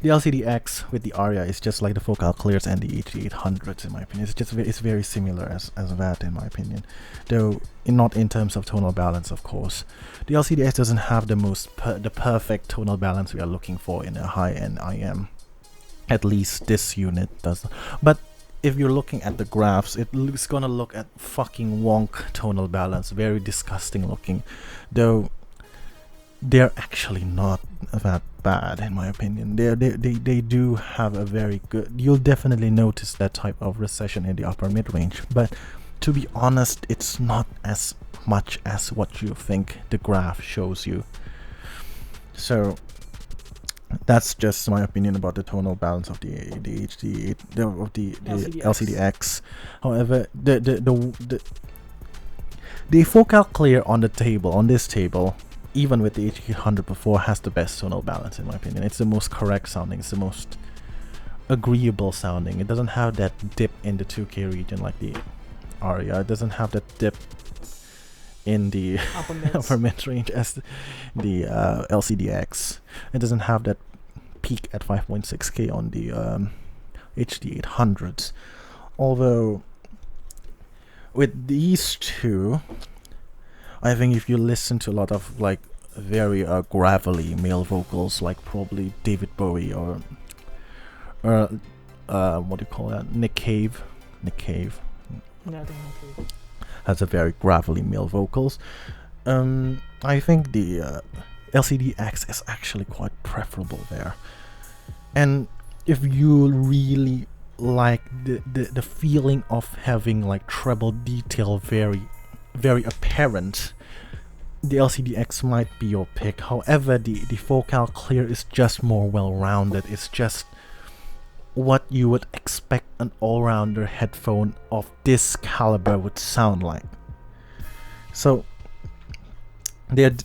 The LCDX with the Arya is just like the vocal clears and the HD800s in my opinion. It's very similar as that in my opinion, though not in terms of tonal balance, of course. The LCDX doesn't have the perfect tonal balance we are looking for in a high-end IM. At least this unit does. But if you're looking at the graphs, it's gonna look at fucking wonk tonal balance, very disgusting looking, though they're actually not that bad in my opinion. They do have a very good, you'll definitely notice that type of recession in the upper mid-range, but to be honest, it's not as much as what you think the graph shows you. So that's just my opinion about the tonal balance of the LCDX. However, the focal clear on this table, even with the HD800 before, has the best tonal balance in my opinion. It's the most correct sounding, it's the most agreeable sounding. It doesn't have that dip in the 2K region like the Arya. It doesn't have that dip in the upper mid range as the LCDX. It doesn't have that peak at 5.6K on the HD800s. Although with these two, I think if you listen to a lot of like very gravelly male vocals, like probably David Bowie or what do you call that? Nick Cave. Yeah, I think okay. Has a very gravelly male vocals. I think the LCD-X is actually quite preferable there. And if you really like the feeling of having like treble detail very apparent, the LCD-X might be your pick. However, the focal clear is just more well-rounded. It's just what you would expect an all-rounder headphone of this caliber would sound like. So they're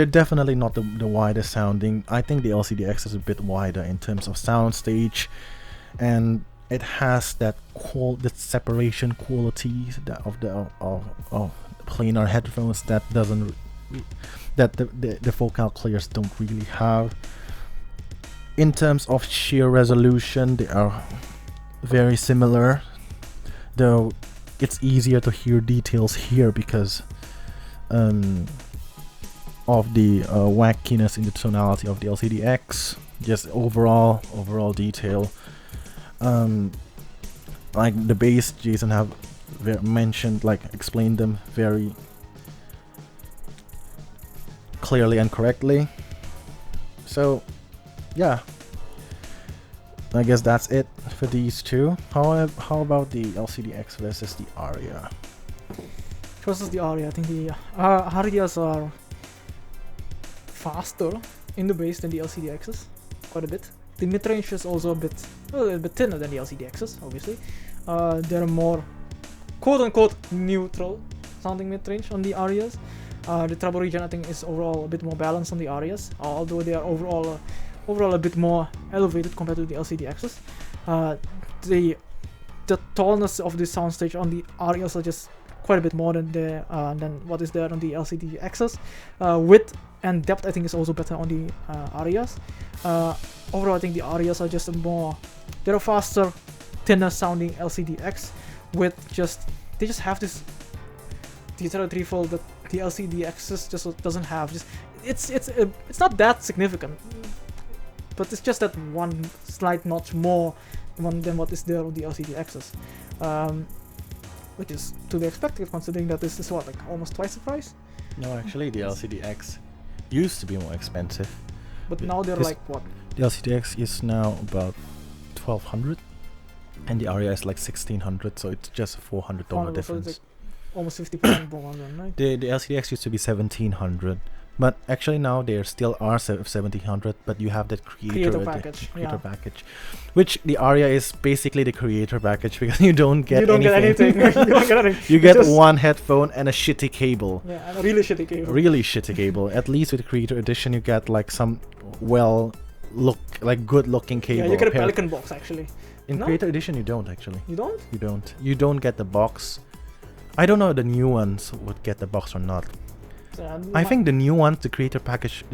definitely not the widest sounding. I think the LCD-X is a bit wider in terms of soundstage, and it has that separation quality of planar headphones that the focal clears don't really have. In terms of sheer resolution, they are very similar, though it's easier to hear details here because of the wackiness in the tonality of the LCD-X. Just overall detail. Like the bass, Jason have mentioned, like explained them very clearly and correctly. So yeah, I guess that's it for these two. How about the LCD-X versus the Arya? Versus the Arya, I think the Aryas are faster in the bass than the LCD-Xs, quite a bit. The mid-range is also a bit thinner than the LCD-Xs, obviously. They're more quote-unquote neutral sounding mid-range on the Aryas. The treble region, I think, is overall a bit more balanced on the Aryas, although they are overall a bit more elevated compared to the LCD-Xs. The tallness of the soundstage on the Aryas are just quite a bit more than what is there on the LCD-Xs. Width and depth, I think, is also better on the Aryas. Overall, I think the Aryas are just they're a faster, thinner sounding LCD-X with they just have this detail threefold that the LCD-Xs just doesn't have. It's not that significant, but it's just that one slight notch more than what is there on the LCD-Xs, which is to be expected considering that this is like almost twice the price. No, actually, the LCD-X used to be more expensive, but now they're like what? The LCD-X is now about $1,200, and the Arya is like $1,600, so it's just a $400 difference. Like almost 50% more than, right? The LCD-X used to be $1,700, but actually now there still are $1,700, but you have that creator package, which the Arya is basically the creator package because you don't get anything. You get one headphone and a shitty cable. Yeah, and a really shitty cable. Really shitty cable. At least with the creator edition, you get like some good looking cable. Yeah, you get a Pelican box actually. In creator edition, you don't actually. You don't? You don't get the box. I don't know if the new ones would get the box or not. I think the new one, the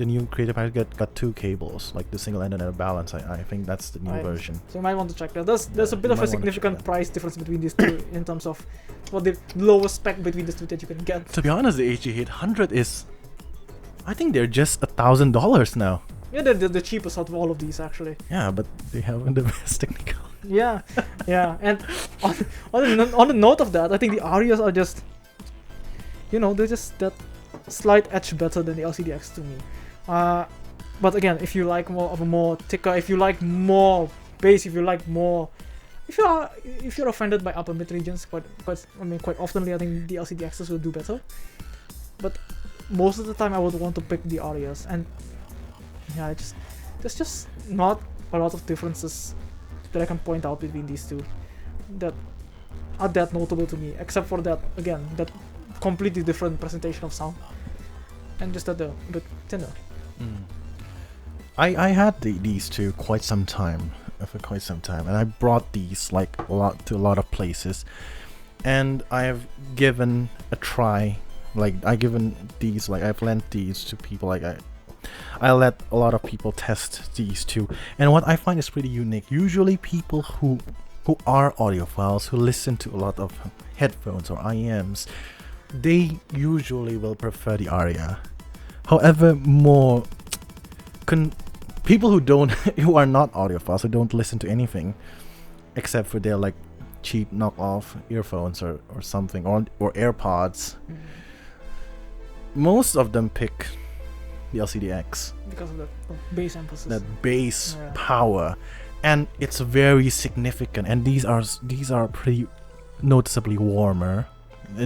new creator package got two cables, like the single end and a balance. I think that's the new version. So you might want to check that. There's a bit of a significant price difference between these two in terms of what the lowest spec between the two that you can get. To be honest, the HD800 is, I think they're just $1,000 now. Yeah, they're the cheapest out of all of these actually. Yeah, but they have the best technical. Yeah. And on the note of that, I think the Aryas are just, they're just that slight edge better than the LCD-X to me. But again, if you like more thicker, if you like more bass, if you're offended by upper mid regions, quite oftenly, I think the LCD-Xs will do better. But most of the time, I would want to pick the Aryas, and yeah, there's just not a lot of differences that I can point out between these two that are that notable to me, except for that completely different presentation of sound and just that they're a bit thinner. I had these two for quite some time, and I brought these like a lot of places, and I've given a try. I've lent these to people. I let a lot of people test these two, and what I find is pretty unique. Usually people who are audiophiles, who listen to a lot of headphones or IEMs, they usually will prefer the Arya. However, more people who are not audiophiles, who don't listen to anything except for their like cheap knockoff earphones or something, or AirPods, most of them pick the LCDX because of the bass emphasis, that bass power, and it's very significant. And these are pretty noticeably warmer,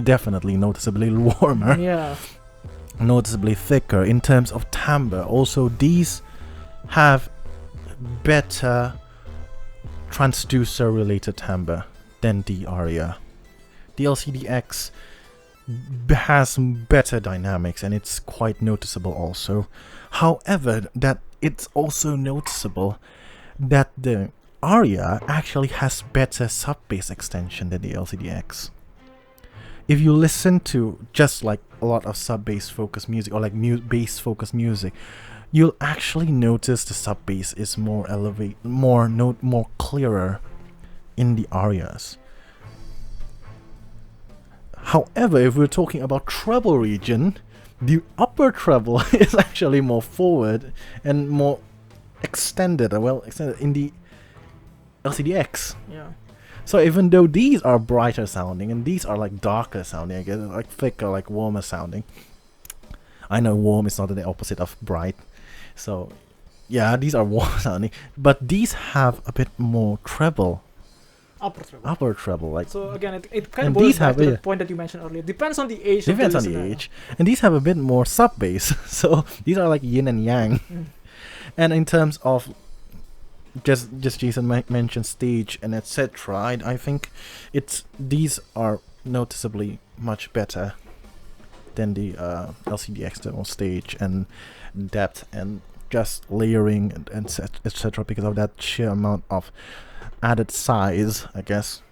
definitely noticeably warmer, noticeably thicker in terms of timbre. Also, these have better transducer related timbre than the Arya. The LCDX has better dynamics, and it's quite noticeable also. However, that it's also noticeable that the Arya actually has better sub-bass extension than the LCDX. If you listen to just like a lot of sub-bass focused music, or like bass focused music, you'll actually notice the sub-bass is more more clearer in the Aryas. However, if we're talking about treble region, the upper treble is actually more forward and more extended in the LCDX. Yeah. So even though these are brighter sounding and these are like darker sounding, I guess, like thicker, like warmer sounding. I know warm is not the opposite of bright. So yeah, these are warm sounding, but these have a bit more treble. Upper treble, like. So again, it kind of boils back to the point that you mentioned earlier. Depends on the age. Depends on the age, and these have a bit more sub bass. So these are like yin and yang. And in terms of just Jason mentioned stage and etc. I think these are noticeably much better than the LCD external stage and depth and just layering and etc. because of that sheer amount of added size, I guess.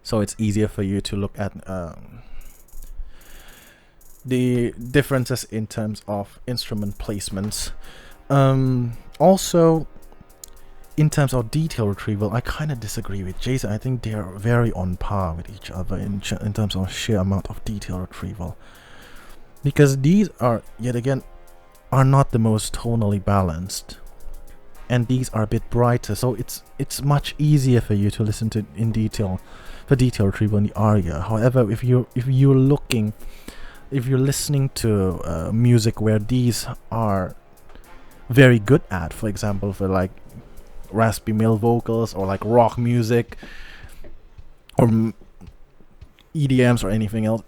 So it's easier for you to look at the differences in terms of instrument placements. Also, in terms of detail retrieval, I kind of disagree with Jason. I think they are very on par with each other in terms of sheer amount of detail retrieval, because these are, yet again, are not the most tonally balanced, and these are a bit brighter, so it's much easier for you to listen to in detail for detail retrieval in the Arya. However, if you're listening to music where these are very good at, for example, for like raspy male vocals or like rock music or EDMs or anything else,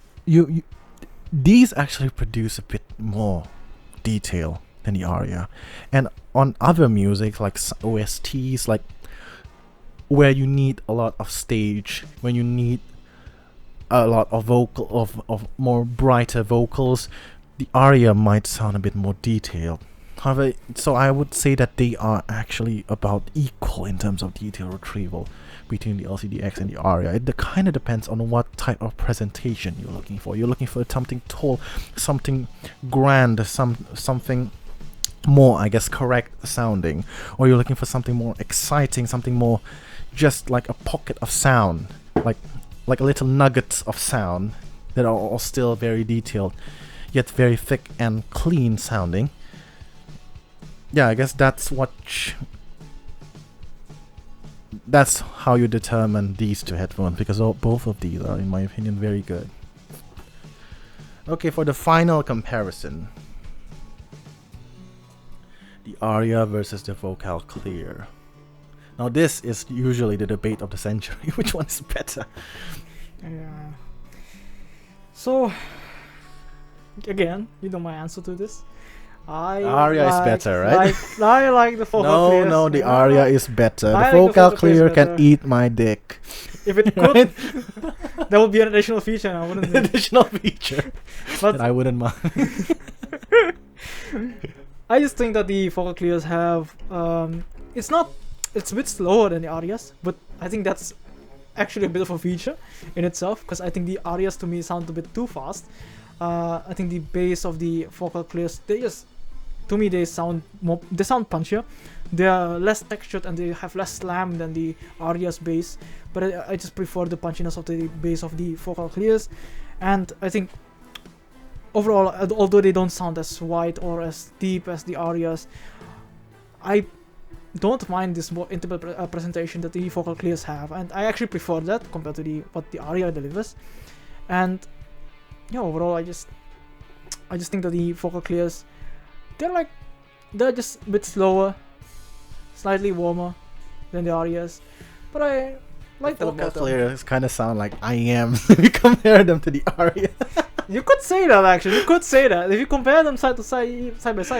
these actually produce a bit more detail than the Arya. And on other music like OSTs, like where you need a lot of stage, when you need a lot of of more brighter vocals, the Arya might sound a bit more detailed. However, so I would say that they are actually about equal in terms of detail retrieval between the LCDX and the Arya. It kind of depends on what type of presentation you're looking for. You're looking for something tall, something grand, something more, I guess, correct sounding, or you're looking for something more exciting, something more just like a pocket of sound, like a little nuggets of sound that are all still very detailed, yet very thick and clean sounding. Yeah, I guess that's how you determine these two headphones, because both of these are, in my opinion, very good. Okay, for the final comparison, the Arya versus the Vocal Clear. Now this is usually the debate of the century. Which one is better? Yeah. So, again, you know my answer to this. Arya is better, right? I like the Vocal Clear. No, the Arya is better. The Vocal Clear can eat my dick. If it could, right? That would be an additional feature. I wouldn't. Additional feature, but I wouldn't mind. I just think that the Vocal Clears have it's a bit slower than the Aryas, but I think that's actually a bit of a feature in itself, because I think the Aryas to me sound a bit too fast. I think the bass of the Vocal Clears, to me they sound punchier. They are less textured and they have less slam than the Arya's bass, but I just prefer the punchiness of the bass of the Vocal Clears. And I think overall, although they don't sound as wide or as deep as the Arias, I don't mind this more intimate presentation that the vocal clears have, and I actually prefer that compared to what the Arya delivers. And yeah, overall, I just think that the vocal clears, they're just a bit slower, slightly warmer than the Arias, but I like them. Vocal clears kind of sound like I am if you compare them to the Arya. You could say that actually. You could say that if you compare them side by side.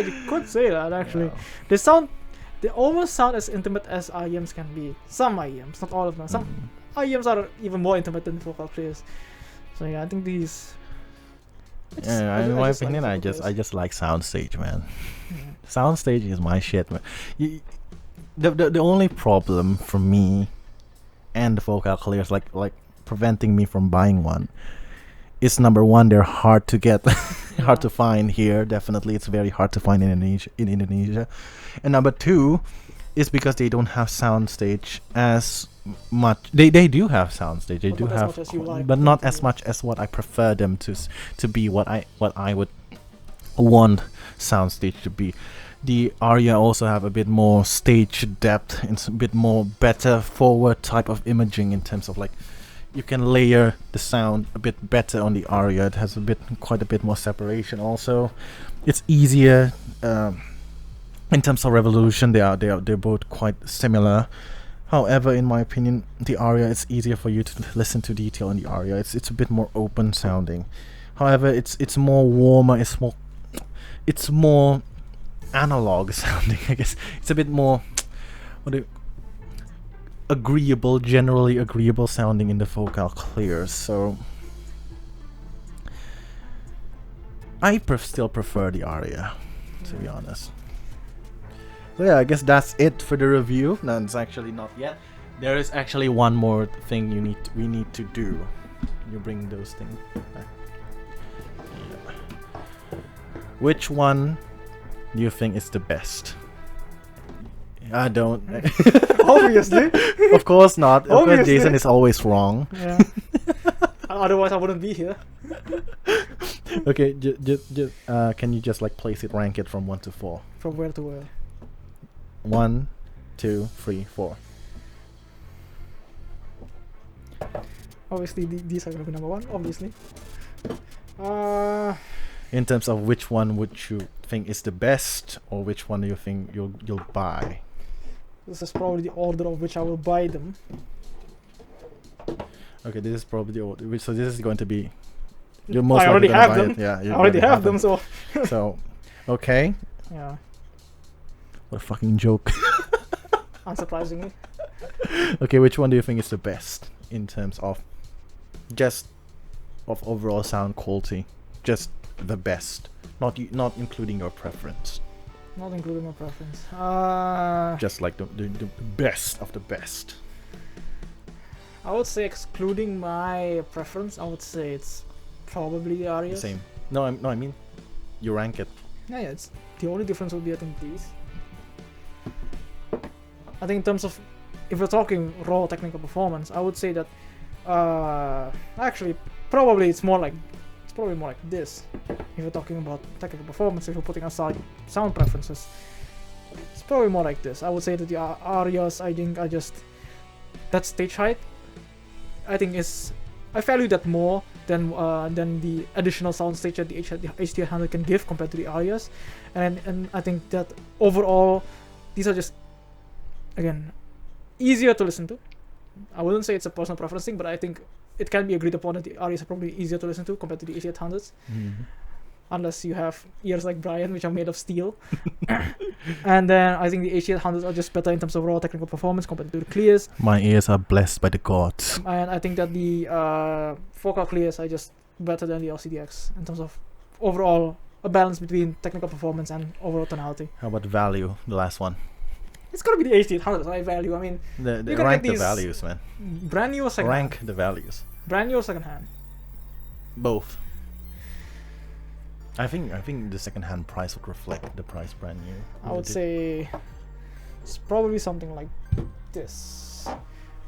You could say that actually. Yeah. They almost sound as intimate as IEMs can be. Some IEMs, not all of them. Some IEMs are even more intimate than vocal clears. So yeah, I think these. In my opinion, I just like soundstage, man. Yeah. Soundstage is my shit, man. The only problem for me and the vocal clears, like preventing me from buying one, is number one, they're hard to get, hard to find here. Definitely, it's very hard to find in Indonesia. And number two is because they don't have soundstage as much. They do have soundstage. They do have, but not as much as what I prefer them to be. What I would want soundstage to be. The Arya also have a bit more stage depth and a bit more better forward type of imaging in terms of like. You can layer the sound a bit better on the Arya. It has quite a bit more separation. Also, it's easier in terms of resolution. They're both quite similar. However, in my opinion, the Arya, it's easier for you to listen to detail in the Arya. It's a bit more open sounding. However, it's more warmer. It's more analog sounding. I guess it's a bit more. Generally agreeable sounding in the vocal clears. So I still prefer the Arya, to be honest. So yeah, I guess that's it for the review. No, it's actually not yet. There is actually one more thing we need to do. Can you bring those things back? Yeah. Which one do you think is the best? I don't. Obviously. Of course not. Of course, Jason is always wrong. Yeah. Otherwise, I wouldn't be here. Okay, can you just like place it, rank it from 1 to 4? From where to where? 1, 2, 3, 4. Obviously, these are gonna be number 1. Obviously. In terms of which one would you think is the best, or which one do you think you'll buy? This is probably the order of which I will buy them. Okay, this is probably the order. So this is going to be. You're most I already have them. Yeah, I already have them. So. So, okay. Yeah. What a fucking joke. Unsurprisingly. Okay, which one do you think is the best in terms of just of overall sound quality? Just the best, not including your preference. Not including my preference. Just like the best of the best. I would say, excluding my preference, I would say it's probably the Arya. Same. No, I mean, you rank it. Yeah, it's the only difference would be I think these. I think in terms of, if we're talking raw technical performance, I would say that actually probably it's probably more like this. If we're talking about technical performance, if we're putting aside sound preferences, it's probably more like this. I would say that the Arias, I think, are just that stage height. I think I value that more than the additional sound stage that the HD800 can give compared to the Arias, and I think that overall these are just again easier to listen to. I wouldn't say it's a personal preference thing, but I think it can be agreed upon that the Arias are probably easier to listen to compared to the HD800s. Mm-hmm. Unless you have ears like Brian, which are made of steel. And then I think the HD800s are just better in terms of raw technical performance compared to the clears. My ears are blessed by the gods. And I think that the vocal clears are just better than the LCDX in terms of overall a balance between technical performance and overall tonality. How about value, the last one? It's gonna be the HD800s. I value. I mean, the rank the values, man. Brand new or second Rank hand? the values. Brand new or second hand? Both. I think the second hand price would reflect the price brand new. I would say it's probably something like this,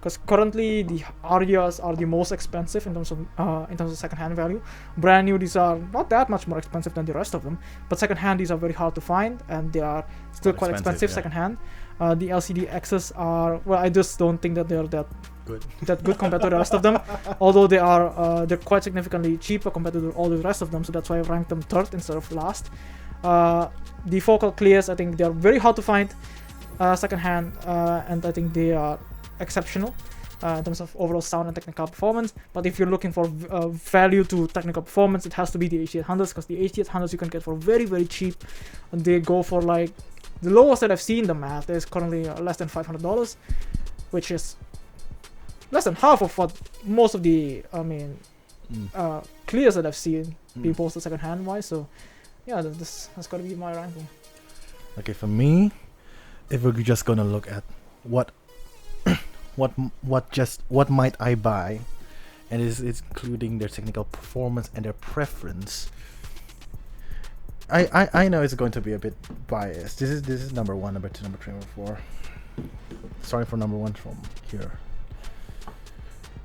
because currently the Aryas are the most expensive in terms of second-hand value. Brand new, these are not that much more expensive than the rest of them, but second-hand, these are very hard to find, and they are still quite expensive yeah. second-hand. The LCD X's are, well, I just don't think that they're that good compared to the rest of them, although they're quite significantly cheaper compared to all the rest of them, so that's why I ranked them third instead of last. The focal clears, I think they're very hard to find second-hand, and I think they are exceptional in terms of overall sound and technical performance. But if you're looking for value to technical performance, it has to be the HD800s, because the HD800s you can get for very, very cheap, and they go for like, the lowest that I've seen them at is currently less than $500, which is less than half of what most of the clears that I've seen be posted second-hand wise. So yeah, this has got to be my ranking. Okay, for me, if we're just gonna look at what might I buy, and it's including their technical performance and their preference, I know it's going to be a bit biased. This is number 1, number 2, number 3, number 4. Starting from number 1 from here.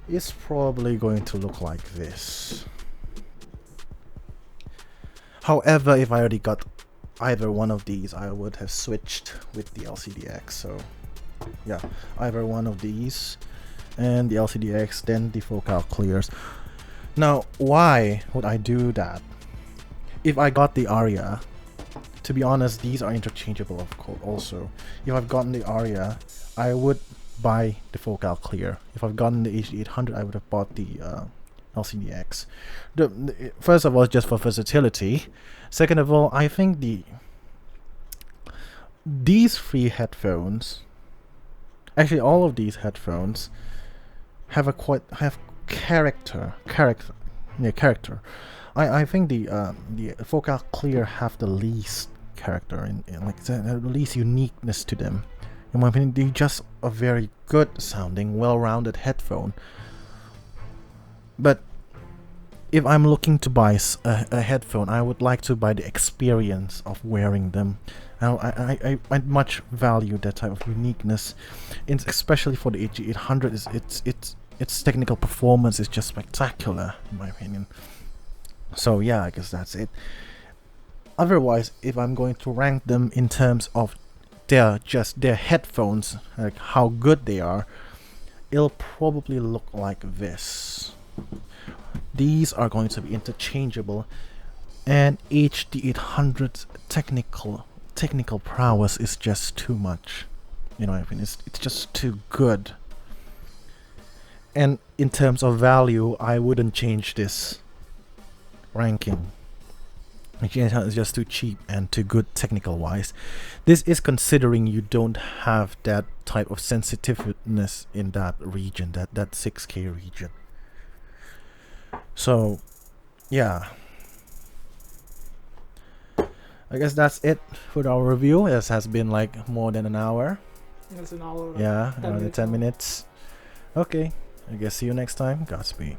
It's probably going to look like this. However, if I already got either one of these, I would have switched with the LCDX. So yeah, either one of these and the LCDX, then the focal clears. Now, why would I do that? If I got the Arya, to be honest, these are interchangeable, of course. Also, if I've gotten the Arya, I would buy the focal clear. If I've gotten the HD800, I would have bought the LCDX. First of all, just for versatility. Second of all, I think these 3 headphones, actually all of these headphones, have character. I think the focal clear have the least character in like the least uniqueness to them. In my opinion, they're just a very good sounding, well-rounded headphone. But if I'm looking to buy a headphone, I would like to buy the experience of wearing them. I much value that type of uniqueness, especially for the HD800. Its technical performance is just spectacular, in my opinion. So yeah, I guess that's it. Otherwise, if I'm going to rank them in terms of their headphones, like how good they are, it'll probably look like this. These are going to be interchangeable, and HD800's technical prowess is just too much. You know what I mean? It's just too good. And in terms of value, I wouldn't change this ranking. HD800 is just too cheap and too good technical wise. This is considering you don't have that type of sensitiveness in that region, that 6K region. So yeah, I guess that's it for our review. This has been like more than an hour. It's an hour. Yeah, around 10 minutes. Okay, I guess see you next time. Godspeed.